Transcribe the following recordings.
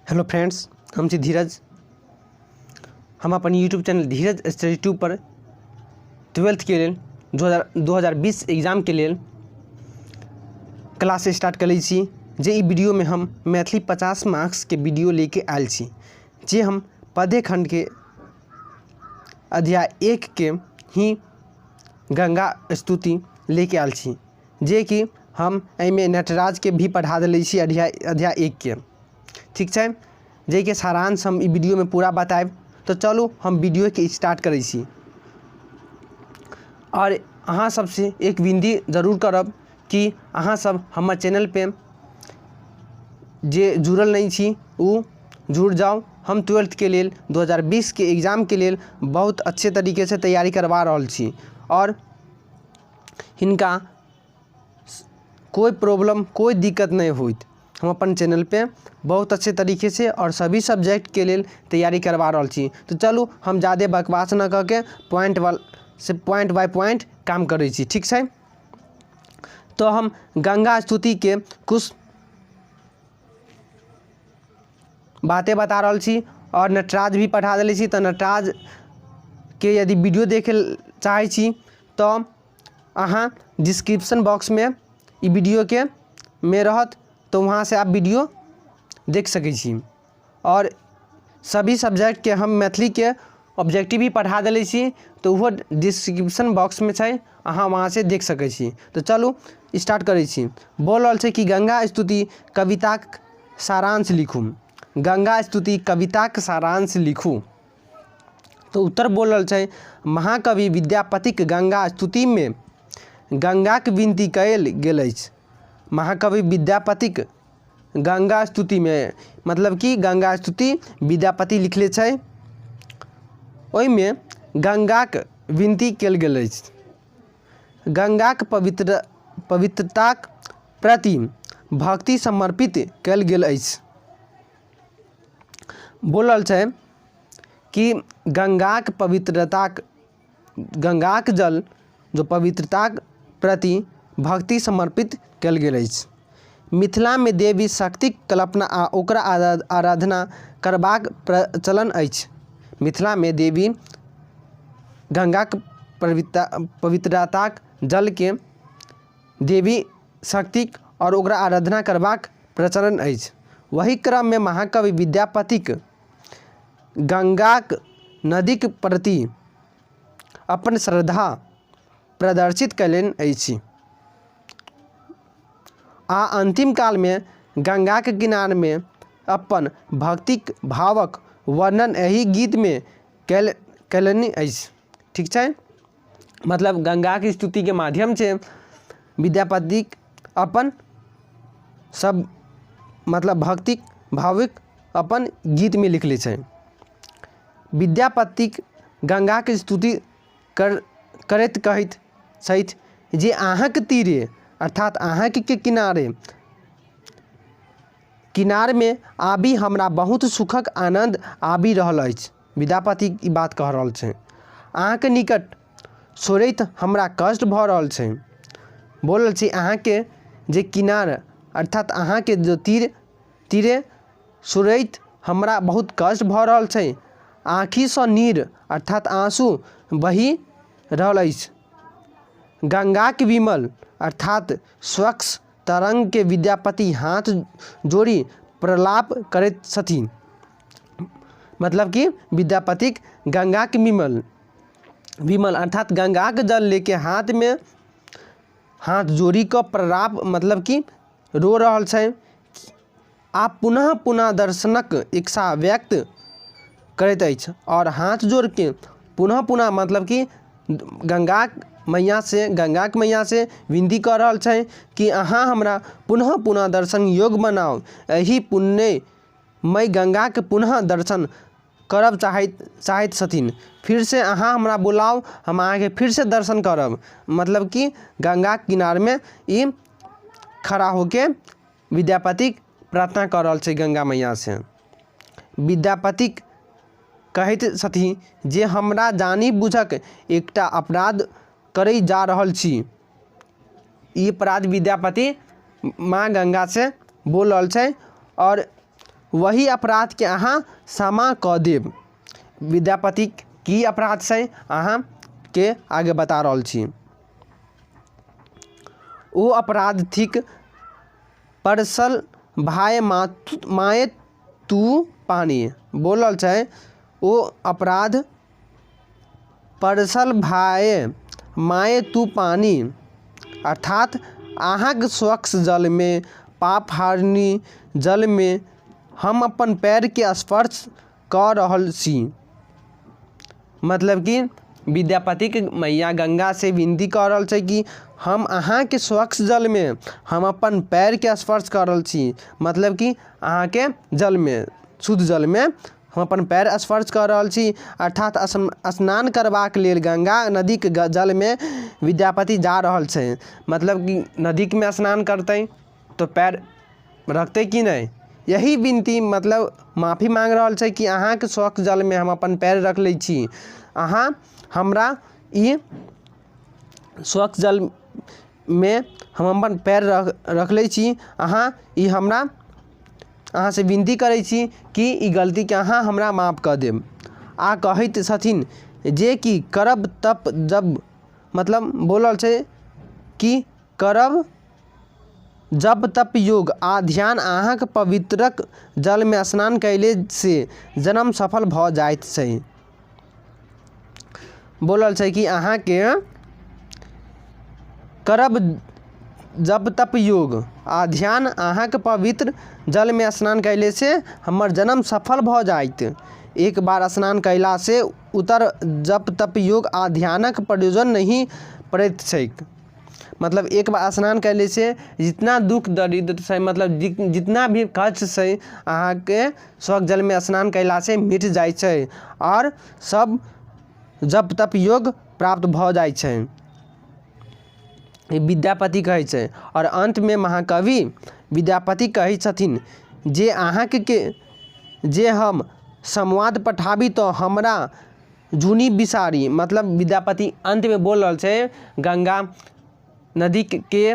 Hello friends, हम छी धीरज। हम अपन यूट्यूब चैनल धीरज स्टडी ट्यूब पर 12th के लेल 2020 एग्जाम के लेल क्लास स्टार्ट करै छी। जे ई वीडियो में हम मैथिली 50 मार्क्स के वीडियो लेके आयल छी, जे हम पद्य खंड के अध्याय 1 के ही गंगा स्तुति लेके आयल छी, जे कि हम एहिमे नटराज के भी पढ़ा देले छी अध्याय 1 के। ठीक है, जे के सारांश हम ई वीडियो में पूरा बताएब। तो चलू हम वीडियो के स्टार्ट करै छी। और अहाँ सबसे एक विनती जरूर करब कि अहाँ सब हमर चैनल पे जे जुड़ल नहीं छी उ जुड़ जाओ। हम 12th के लेल 2020 के एग्ज़ाम के लेल बहुत अच्छे तरीके से तैयारी करवा रहल छी और हिनका कोई प्रॉब्लम कोई दिक्कत नहीं होइत। हम अपन चैनल पे बहुत अच्छे तरीके से और सभी सब्जेक्ट के लिए तैयारी करवा रहल छी। तो चलू हम ज़्यादा बकवास न करके पॉइंट बाय पॉइंट काम करै छी। ठीक है, तो हम गंगा स्तुति के कुछ बातें बता रहल छी और नटराज भी पढ़ा देले छी। तो नटराज के यदि वीडियो देखे चाहे छी तो अहाँ डिस्क्रिप्शन बॉक्स में ई वीडियो के में रहत, तो वहाँ से आप वीडियो देख सकै छी। और सभी सब्जेक्ट के हम मैथिली के ऑब्जेक्टिव भी पढ़ा देले छी, तो वो डिस्क्रिप्शन बॉक्स में है, अहाँ वहाँ से देख सकै छी। तो चलू स्टार्ट करै छी। बोल रहल छै कि गंगा स्तुति कविताक सारांश लिखू। गंगा स्तुति कविताक सारांश लिखू। तो उत्तर बोल रहल छै, महाकवि विद्यापतिक गंगा स्तुति में गंगाक विनती कयल गेल अछि। महाकवि विद्यापतिक गंगा स्तुति में मतलब कि गंगा स्तुति विद्यापति लिखले छै, ओहिमे गंगाक विनती कयल गेल अछि। गंगाक पवित्रताक प्रति भक्ति समर्पित कयल गेल अछि। बोलल छै कि गंगाक जल जो पवित्रताक प्रति भक्ति समर्पित कयल गेल अछि। मिथिला में देवी शक्तिक कल्पना आ ओकरा आराधना करबाक प्रचलन अछि। मिथिला में देवी गंगाक पवित्रताक जल के देवी शक्तिक और ओकरा आराधना करबाक प्रचलन अछि। वही क्रम में महाकवि विद्यापतिक गंगाक नदीक प्रति अपन श्रद्धा प्रदर्शित कयलनि अछि आ अंतिम काल में गंगा के किनार में अपन भक्तिक भावक वर्णन एही गीत में कयलनि अछि। ठीक है, मतलब गंगा की स्तुति के माध्यम से विद्यापति अपन सब मतलब भक्तिक भाविक अपन गीत में लिखले छै। विद्यापतिक गंगा के स्तुति करैत कहैत छथि जे अहाँक तीरे अर्थात अहाँक के किनार में आबी हमरा बहुत सुखक आनंद आबि रहल अछि। विद्यापति ई बात कह रहल छै। अहाँक निकट सोरैत हमरा कष्ट भऽ रहल छै। बोलल छै अहाँके जे किनार अर्थात अहाँके जो तीरे सोरैत हमरा बहुत कष्ट भऽ रहल छै। आँखि सँ नीर अर्थात आंसू बहि रहल अछि। गंगाक विमल अर्थात स्वच्छ तरंग के विद्यापति हाथ जोड़ी प्रलाप करैत छथिन। मतलब कि विद्यापतिक गंगाक विमल अर्थात गंगाक जल लेके हाथ जोड़ी का प्रलाप मतलब कि रो रहल छै। आप पुनः पुनः दर्शनक इच्छा व्यक्त करैत अछि और हाथ जोड़ के पुनः मतलब कि गंगाक मैया से विनती कर रहल छै कि अहाँ हमरा पुनः दर्शन योग बनाओ। एही पुण्यमय गंगा के पुनः दर्शन करब चाहैत छथिन। फिर से अहाँ हमरा बुलाओ, हम अहाँके फिर से दर्शन करब। मतलब कि गंगा किनार में ई खड़ा होके विद्यापति प्रार्थना कर रहल छै गंगा मैया से। विद्यापति कहैत छथिन जे हमरा जानी बुझक एकटा अपराध करै जा रहल छी। ई अपराध विद्यापति माँ गंगा से बोल रहल छै और वही अपराध के अहाँ क्षमा कऽ देब। विद्यापति की अपराध छै अहाँ के आगे बता रहल छी। ओ अपराध थिक परसल भाय माये तू पानी। बोलल छै ओ अपराध परसल भाय माये तू पानी, अर्थात अहाँक स्वच्छ जल में पाप हानि जल में हम अपन पैर के स्पर्श कऽ रहल छी। मतलब कि विद्यापति के मैया गंगा से विनती कर रहल छै कि हम अहाँ के स्वच्छ जल में हम अपन पैर के स्पर्श कर रहल छी। मतलब कि अहाँ के जल में, शुद्ध जल में हम अपन पैर स्पर्श कर रहल छी। अर्थात स्नान करबाक लेल गंगा नदी के जल में विद्यापति जा रहल छै। मतलब कि नदी में स्नान करते तो पैर रखते कि नहीं, यही विनती मतलब माफ़ी मांग रहल छै कि अहाँ के स्वच्छ जल में हम अपन पैर रख लै छी। अहाँ हमरा ई स्वच्छ जल में हम अपन पैर रख लै छी। अहाँ ई हमरा अहाँ से विनती करै छी कि ई गलती के अहाँ हमरा माफ़ कऽ देब। आ कहैत छथिन जे कि करब तप जब, मतलब बोलल छै कि करब जब तप योग आ ध्यान अहाँक पवित्रक जल में स्नान कैले से जन्म सफल भऽ जाइत छै। बोलल छै कि अहाँ के करब जब तप योग आ ध्यान अहाँक पवित्र जल में स्नान कैले से हमर जन्म सफल भऽ जाइत। एक बार स्नान कैला से उतर जप तप योग आ ध्यानक प्रयोजन नहीं पड़ैत छैक। मतलब एक बार स्नान कैले से जितना दुख दरिद्र छै, मतलब जितना भी कष्ट छै अहाँ के स्वच्छ जल में स्नान कैला से मिट जाय छै और सब जप तप योग प्राप्त भऽ जाय छै। विद्यापति कहै छै। और अंत में महाकवि विद्यापति कहै छथिन जे अहाँ के जे हम संवाद पठाबी तो हमरा जूनी बिसारी। मतलब विद्यापति अंत में बोल रहल छै गंगा नदी के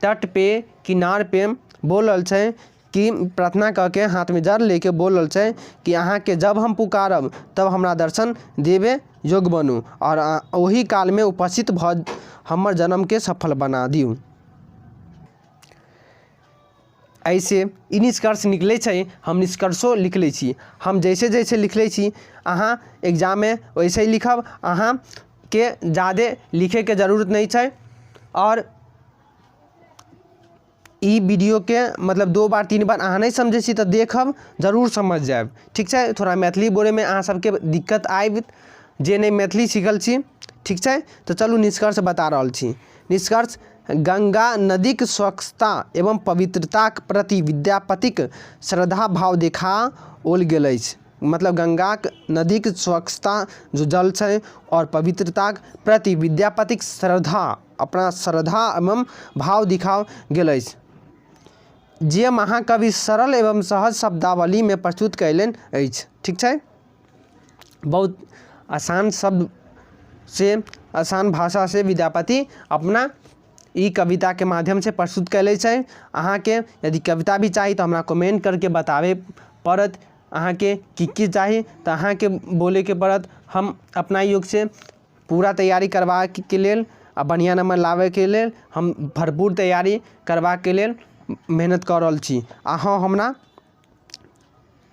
तट पे किनार पे बोल रहल छै कि प्रार्थना करके हाथ में जल लेके बोल रहल छै कि अहाँ के जब हम पुकारब तब हमरा दर्शन देवे योग्य बनू और वही काल में उपस्थित भ हमर जन्म के सफल बना दियौ। ऐसे ई निष्कर्ष निकले छै। हम निष्कर्षो लिख लै छी। हम जैसे जैसे लिख लै छी अहाँ एग्जाम में वैसे ही लिखब। अहाँ के ज़्यादा लिखे के जरूरत नहीं छै। और ई वीडियो के मतलब 2 बार 3 बार अहाँ नहीं समझे छी तो देखब जरूर समझ जाएब। ठीक छै। थोड़ा मैथिली बोले में अहाँ सबके दिक्कत आयब जे नहीं मैथिली सीखल छी। ठीक छै। तो चलू निष्कर्ष बता रहल छी। निष्कर्ष गंगा नदीक स्वच्छता एवं पवित्रताक प्रति विद्यापतिक श्रद्धा भाव देखाओल गेल अछि। मतलब गंगा नदीक स्वच्छता जो जल छै और पवित्रताक प्रति विद्यापतिक श्रद्धा, अपना श्रद्धा एवं भाव दिखाओल गेल अछि जे महाकवि सरल एवं सहज शब्दावली में प्रस्तुत कयलनि अछि। ठीक छै। बहुत आसान शब्द से, आसान भाषा से विद्यापति अपना ई कविता के माध्यम से प्रस्तुत कैले छै। अहाँ के यदि कविता भी चाहिए तो हमरा कमेंट करके बतावे पड़त। अहाँ के की चाहिए तो अहाँ के बोले के पड़त। हम अपना योग से पूरा तैयारी करवा के लेल आ बढ़िया नंबर लावे के लेल हम भरपूर तैयारी करवा के लेल मेहनत कर रहल छी। अहाँ हमरा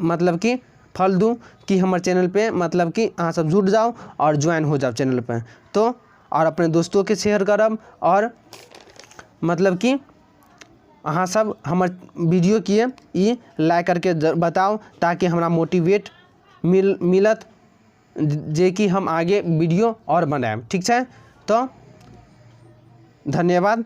मतलब कि फल दूँ कि हमर चैनल पे मतलब कि अहाँ सब जुड़ जाओ और ज्वाइन हो जाओ चैनल पे। तो और अपने दोस्तों के शेयर करब और मतलब कि अहाँ सब हमर वीडियो किए ई लाइक करके बताओ ताकि हमरा मोटिवेट मिलत जे कि हम आगे वीडियो और बनाएब। ठीक छै। तो धन्यवाद।